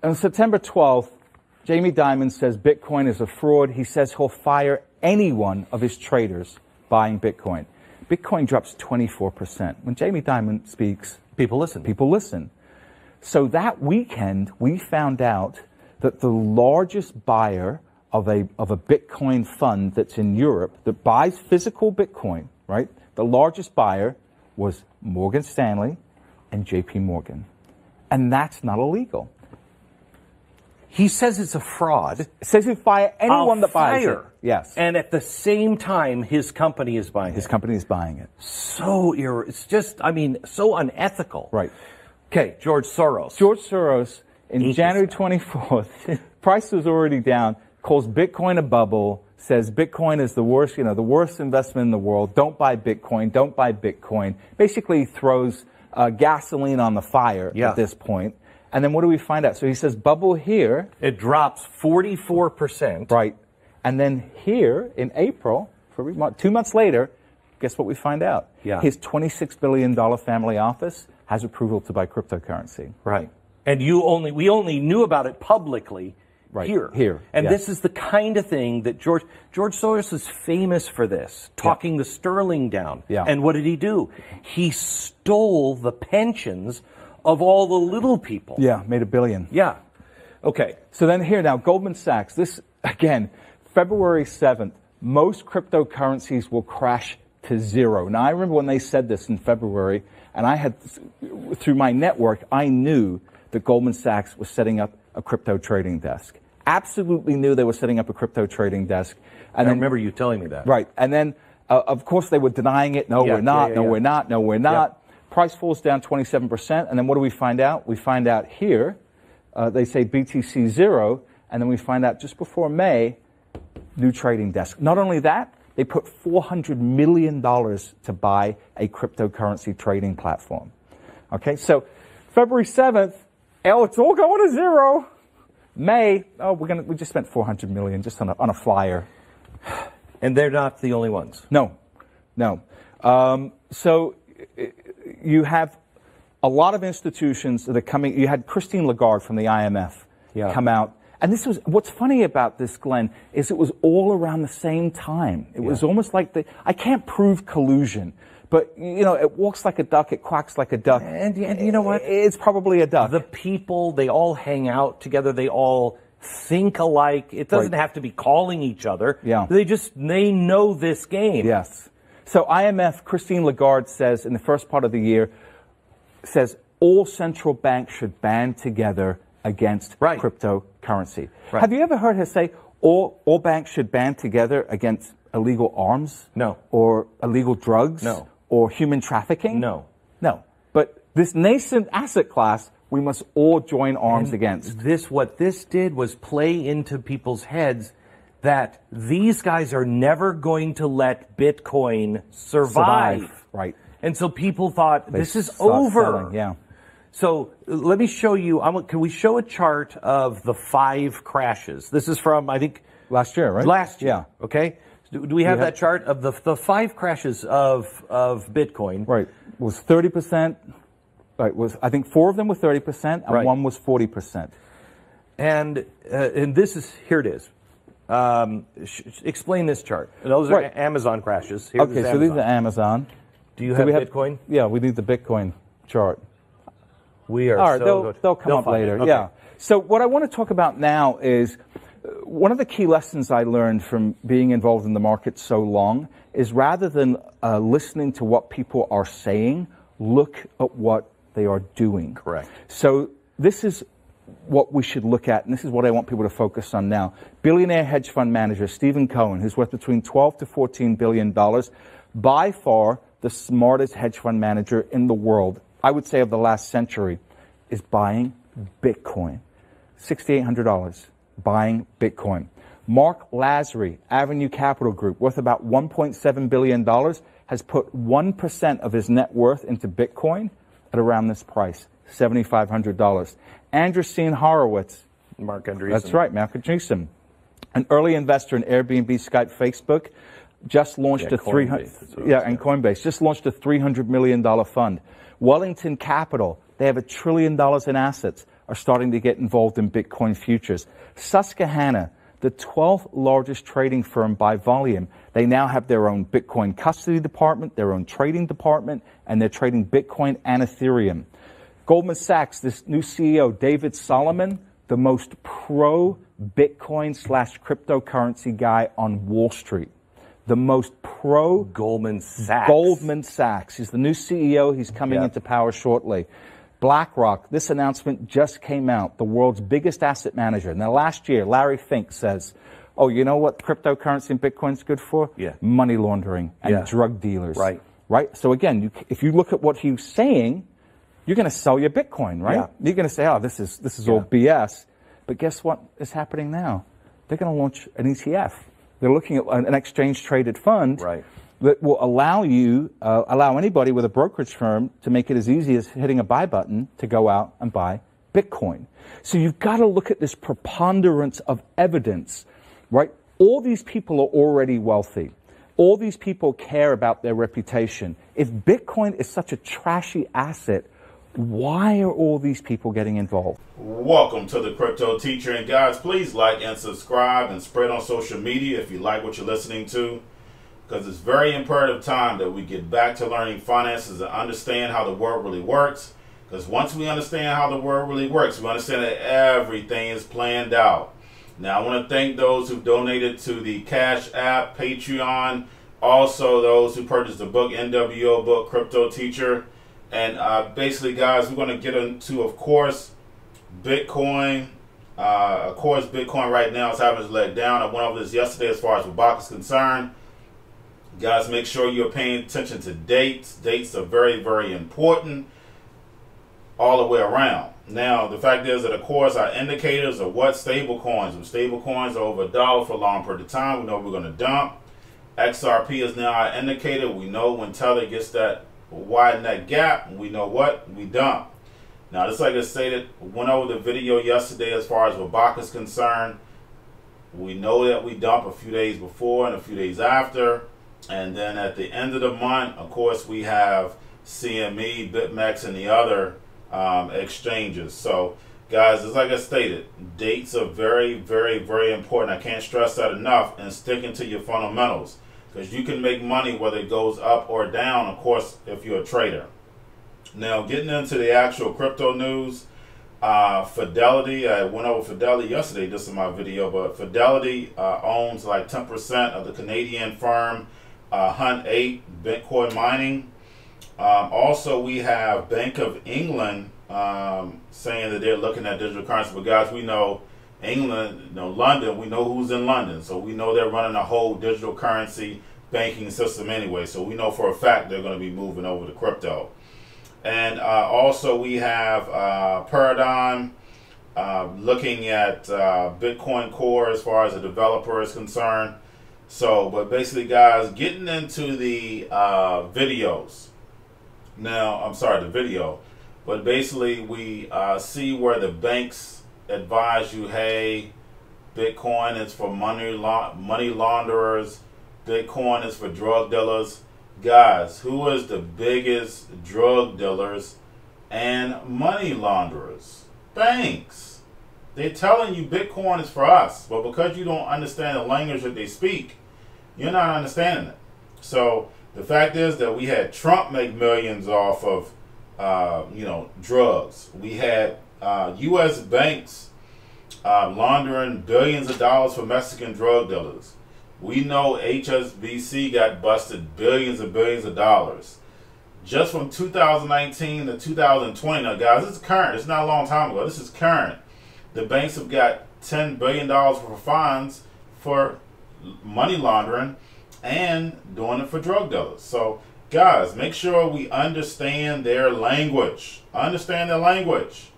on September 12th, Jamie Dimon says Bitcoin is a fraud. He says he'll fire any one of his traders buying Bitcoin. Bitcoin drops 24%. When Jamie Dimon speaks, people listen. People listen. So that weekend, we found out that the largest buyer of a Bitcoin fund that's in Europe that buys physical Bitcoin, right? The largest buyer was Morgan Stanley and JP Morgan. And that's not illegal. He says it's a fraud. It says he'll fire anyone that buys it. Yes. And at the same time, his company is buying it. His company is buying it. It's just, so unethical. Right. Okay, George Soros. George Soros, in January 24th, price was already down, calls Bitcoin a bubble, says Bitcoin is the worst, the worst investment in the world. Don't buy Bitcoin. Don't buy Bitcoin. Basically throws gasoline on the fire at this point. And then what do we find out? So he says bubble here. It drops 44%. Right. And then here in April, 2 months later, guess what we find out? Yeah. His $26 billion family office has approval to buy cryptocurrency. Right. And we only knew about it publicly here. And this is the kind of thing that George Soros is famous for this, talking the sterling down. Yeah. And what did he do? He stole the pensions of all the little people. Yeah, made $1 billion. Yeah. Okay. So then here now, Goldman Sachs, this, again, February 7th, most cryptocurrencies will crash to zero. Now, I remember when they said this in February, and I had, through my network, I knew that Goldman Sachs was setting up a crypto trading desk. Absolutely knew they were setting up a crypto trading desk. And I remember you telling me that. Right. And then, of course, they were denying it. No, we're not. No, we're not. No, we're not. Price falls down 27%, and then what do we find out? We find out here, they say BTC 0, and then we find out just before May, new trading desk. Not only that, they put $400 million to buy a cryptocurrency trading platform. Okay, so February 7th, it's all going to zero. May, we just spent $400 million just on a flyer. And they're not the only ones. No. So you have a lot of institutions that are coming. You had Christine Lagarde from the IMF come out. And this was, what's funny about this, Glenn, is it was all around the same time. It was almost like I can't prove collusion, but, it walks like a duck, it quacks like a duck. And you know what? It's probably a duck. The people, they all hang out together, they all think alike. It doesn't have to be calling each other. Yeah. They know this game. Yes. So IMF, Christine Lagarde says in the first part of the year, says all central banks should band together against cryptocurrency. Right. Have you ever heard her say all banks should band together against illegal arms? No. Or illegal drugs? No. Or human trafficking? No. But this nascent asset class, we must all join arms against. What this did was play into people's heads that these guys are never going to let Bitcoin survive. Right. And so people thought, this is over. Selling. Yeah. So let me show you, can we show a chart of the 5 crashes? This is from, I think... Last year, right? Last year, yeah. Okay. Do we have that chart of the 5 crashes of Bitcoin? Right. It was 30%. Right. I think 4 of them were 30% and 1 was 40%. And this is, here it is. Explain this chart. Those are Amazon crashes. So these are Amazon. Do you have Bitcoin? Yeah, we need the Bitcoin chart. We are. All right, they'll come up later. Okay. Yeah. So what I want to talk about now is one of the key lessons I learned from being involved in the market so long is rather than listening to what people are saying, look at what they are doing. Correct. So this is what we should look at, and this is what I want people to focus on now. Billionaire hedge fund manager Stephen Cohen, who's worth between $12 to $14 billion, by far the smartest hedge fund manager in the world, I would say of the last century, is buying Bitcoin. $6,800, buying Bitcoin. Mark Lazary, Avenue Capital Group, worth about $1.7 billion, has put 1% of his net worth into Bitcoin at around this price, $7,500. Andreessen Horowitz. Mark Andreessen. That's right, Mark Andreessen. An early investor in Airbnb, Skype, Facebook, just launched and Coinbase, just launched a $300 million fund. Wellington Capital, they have $1 trillion in assets. are starting to get involved in Bitcoin futures. Susquehanna, the 12th largest trading firm by volume, they now have their own Bitcoin custody department, their own trading department, and they're trading Bitcoin and Ethereum. Goldman Sachs, this new CEO, David Solomon, the most pro-Bitcoin / cryptocurrency guy on Wall Street. The most pro Goldman Sachs. Goldman Sachs. He's the new CEO. He's coming into power shortly. BlackRock, this announcement just came out, the world's biggest asset manager. Now, last year, Larry Fink says, oh, you know what cryptocurrency and Bitcoin's good for? Money laundering and drug dealers. Right? So again, if you look at what he's saying, you're going to sell your Bitcoin, right? You're going to say, oh, this is all BS. But guess what is happening now? They're going to launch an ETF. They're looking at an exchange-traded fund that will allow anybody with a brokerage firm to make it as easy as hitting a buy button to go out and buy Bitcoin. So you've got to look at this preponderance of evidence, right? All these people are already wealthy. All these people care about their reputation. If Bitcoin is such a trashy asset, why are all these people getting involved? Welcome to the Crypto Teacher. And guys, please like and subscribe and spread on social media if you like what you're listening to, because it's very imperative time that we get back to learning finances and understand how the world really works. Because once we understand how the world really works, we understand that everything is planned out. Now, I want to thank those who donated to the Cash App, Patreon, also those who purchased the book, NWO book, Crypto Teacher. And basically, guys, we're going to get into, of course, Bitcoin. Of course, Bitcoin right now is having its leg down. I went over this yesterday as far as Wabaka is concerned. Guys, make sure you're paying attention to dates. Dates are very, very important all the way around. Now, the fact is that, of course, our indicators are what? Stable coins. When stable coins are over $1 for a long period of time, we know we're going to dump. XRP is now our indicator. We know when Tether gets that, widen that gap, we know what? We dump. Now, just like I stated, went over the video yesterday as far as Wabaka is concerned. We know that we dump a few days before and a few days after. And then at the end of the month, of course, we have CME, BitMEX, and the other exchanges. So, guys, just like I stated, dates are very, very, very important. I can't stress that enough. And sticking to your fundamentals, because you can make money whether it goes up or down, of course, if you're a trader. Now, getting into the actual crypto news, Fidelity, I went over Fidelity yesterday just in my video, but Fidelity owns like 10% of the Canadian firm Hunt 8 Bitcoin mining. Also, we have Bank of England saying that they're looking at digital currency. But guys, we know England, London, we know who's in London. So we know they're running a whole digital currency banking system anyway. So we know for a fact they're going to be moving over to crypto. And also we have Paradigm looking at Bitcoin Core as far as a developer is concerned. So, but basically, guys, getting into the videos. Now, I'm sorry, the video. But basically, we see where the banks advise you, hey, Bitcoin is for money launderers. Bitcoin is for drug dealers. Guys, who is the biggest drug dealers and money launderers? Banks. They're telling you Bitcoin is for us, but because you don't understand the language that they speak, you're not understanding it. So the fact is that we had Trump make millions off of, drugs. We had U.S. banks laundering billions of dollars for Mexican drug dealers. We know HSBC got busted billions and billions of dollars. Just from 2019 to 2020, now guys, this is current. It's not a long time ago. This is current. The banks have got $10 billion for fines for money laundering and doing it for drug dealers. So, guys, make sure we understand their language. Understand their language.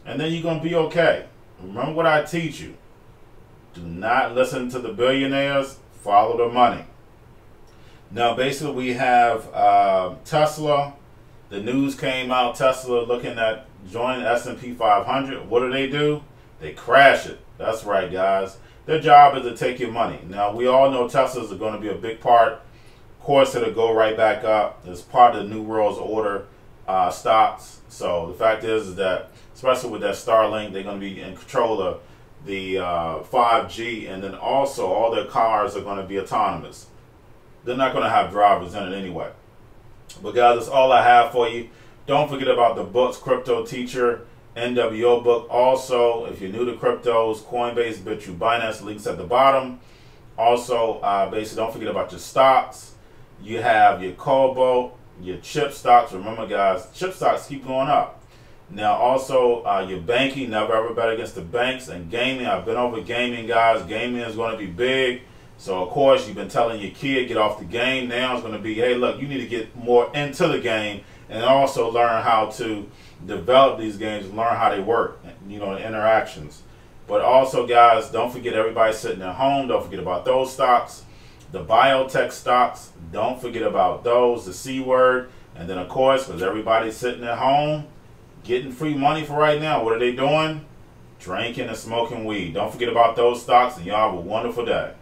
And then you're going to be okay. Remember what I teach you. Do not listen to the billionaires. Follow the money. Now, basically, we have Tesla. The news came out. Tesla looking at joining S&P 500. What do? They crash it. That's right, guys. Their job is to take your money. Now, we all know Teslas are going to be a big part. Of course, it'll go right back up. It's part of the New World's Order stocks. So the fact is that, especially with that Starlink, they're going to be in control of the 5G, and then also all their cars are going to be autonomous. They're not going to have drivers in it anyway. But guys, that's all I have for you. Don't forget about the books, Cryptoteacher, NWO book. Also, if you're new to cryptos, Coinbase, Bitrue, Binance, links at the bottom. Also, basically, don't forget about your stocks. You have your Cobalt, your chip stocks. Remember, guys, chip stocks keep going up. Now, also, your banking, never ever bet against the banks. And gaming, I've been over gaming, guys. Gaming is going to be big. So, of course, you've been telling your kid, get off the game. Now it's going to be, hey, look, you need to get more into the game and also learn how to develop these games and learn how they work, you know, the interactions. But also, guys, don't forget everybody sitting at home. Don't forget about those stocks. The biotech stocks, don't forget about those, the C word. And then, of course, because everybody's sitting at home, getting free money for right now, what are they doing? Drinking and smoking weed. Don't forget about those stocks, and y'all have a wonderful day.